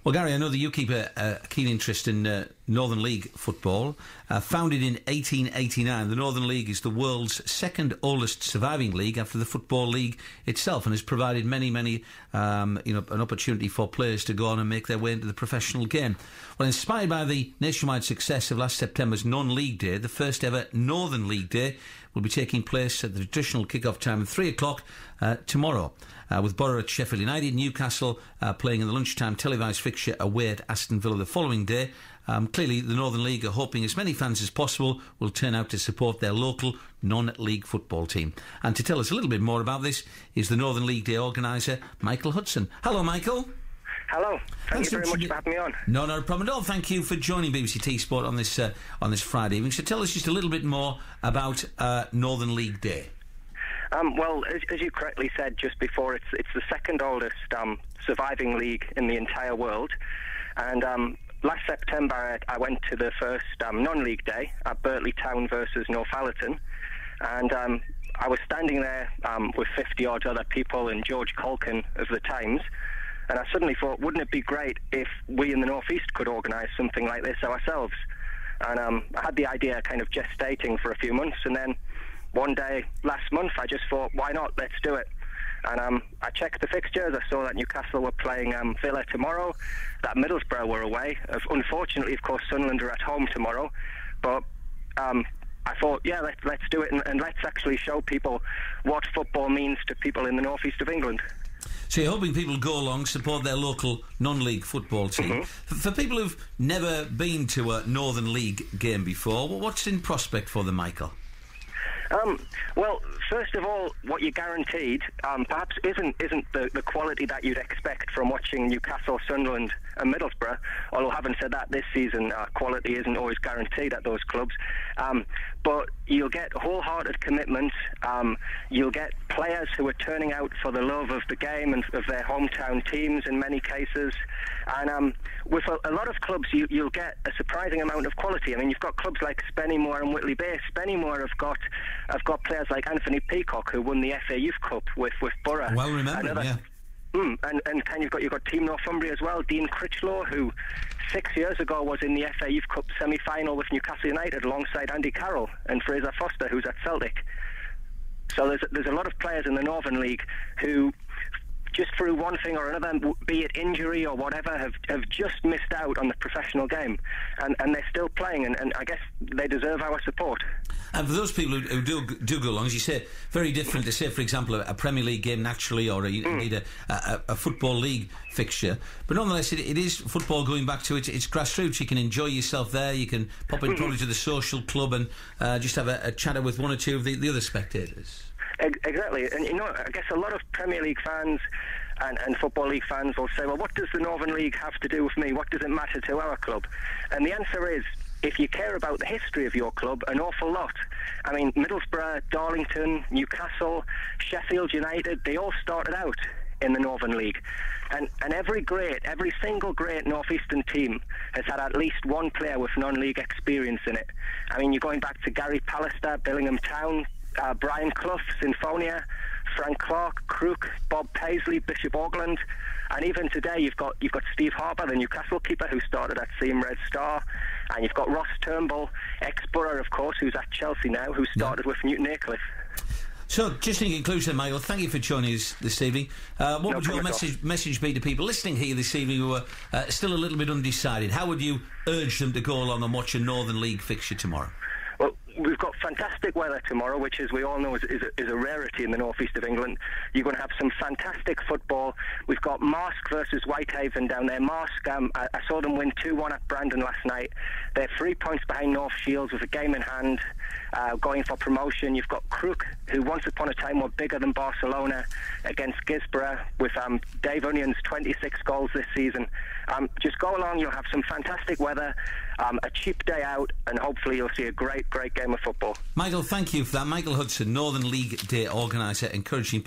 Well, Gary, I know that you keep a keen interest in Northern League football. Founded in 1889, the Northern League is the world's second oldest surviving league after the Football League itself, and has provided many, an opportunity for players to go on and make their way into the professional game. Well, inspired by the nationwide success of last September's Non-League Day, the first ever Northern League Day will be taking place at the traditional kick-off time of 3 o'clock tomorrow, with Borough at Sheffield United, Newcastle playing in the lunchtime televised fixture away at Aston Villa the following day. Clearly, the Northern League are hoping as many fans as possible will turn out to support their local non-league football team. And to tell us a little bit more about this is the Northern League Day organiser, Michael Hudson. Hello, Michael. Hello. Thank you very much for having me on. No problem at all. Thank you for joining BBC T Sport on this Friday evening. So tell us just a little bit more about Northern League Day. Well, as you correctly said just before, it's the second oldest surviving league in the entire world. And last September I went to the first non-league day at Birtley Town versus Northallerton. And I was standing there with 50-odd other people and George Colkin of the Times. And I suddenly thought, wouldn't it be great if we in the North East could organise something like this ourselves? And I had the idea kind of gestating for a few months, and then one day last month I just thought, why not, let's do it. And I checked the fixtures, I saw that Newcastle were playing Villa tomorrow, that Middlesbrough were away. Unfortunately, of course, Sunderland are at home tomorrow, but I thought, yeah, let's do it, and let's actually show people what football means to people in the North East of England. So you're hoping people go along, support their local non-league football team. Mm-hmm. For people who've never been to a Northern League game before, what's in prospect for them, Michael? Well, first of all, what you're guaranteed perhaps isn't the quality that you'd expect from watching Newcastle, Sunderland and Middlesbrough, although having said that, this season quality isn't always guaranteed at those clubs. But you'll get wholehearted commitment, you'll get players who are turning out for the love of the game and of their hometown teams in many cases, and with a lot of clubs you'll get a surprising amount of quality. I mean, you've got clubs like Spennymoor and Whitley Bay. Spennymoor have got players like Anthony Peacock, who won the FA Youth Cup with Borough. Well remembered, yeah. And you've got Team Northumbria as well. Dean Critchlow, who 6 years ago was in the FA Youth Cup semi-final with Newcastle United alongside Andy Carroll and Fraser Foster, who's at Celtic. So there's a lot of players in the Northern League who, just through one thing or another, be it injury or whatever, have just missed out on the professional game, and they're still playing, and I guess they deserve our support. And for those people who do go along, as you say, very different to, say, for example, a Premier League game naturally, or indeed a Football League fixture. But nonetheless, it is football going back to its grassroots. You can enjoy yourself there. You can pop in probably to the social club and just have a chatter with one or two of the other spectators. Exactly, and I guess a lot of Premier League fans and Football League fans will say, well, what does the Northern League have to do with me? What does it matter to our club? And the answer is, if you care about the history of your club, an awful lot. I mean, Middlesbrough, Darlington, Newcastle, Sheffield United, they all started out in the Northern League. And every single great northeastern team has had at least one player with non-league experience in it. I mean, you're going back to Gary Pallister, Billingham Town, Brian Clough, Sinfonia, Frank Clark, Crook, Bob Paisley, Bishop Auckland, and even today you've got Steve Harper, the Newcastle keeper, who started at Seam Red Star, and you've got Ross Turnbull, ex-Borough, of course, who's at Chelsea now, who started with Newton Aycliffe. So, just in conclusion, Michael, thank you for joining us this evening. What would your message be to people listening here this evening who are still a little bit undecided? How would you urge them to go along and watch a Northern League fixture tomorrow? Well, we've got fantastic weather tomorrow, which, as we all know, is a rarity in the northeast of England. You're going to have some fantastic football. We've got Marske versus Whitehaven down there. Marske, I saw them win 2-1 at Brandon last night. They're 3 points behind North Shields with a game in hand, going for promotion. You've got Crook, who once upon a time were bigger than Barcelona, against Gisborough, with Dave Onion's 26 goals this season. Just go along, you'll have some fantastic weather, a cheap day out, and hopefully you'll see a great game of football. Michael, thank you for that. Michael Hudson, Northern League Day organiser, encouraging people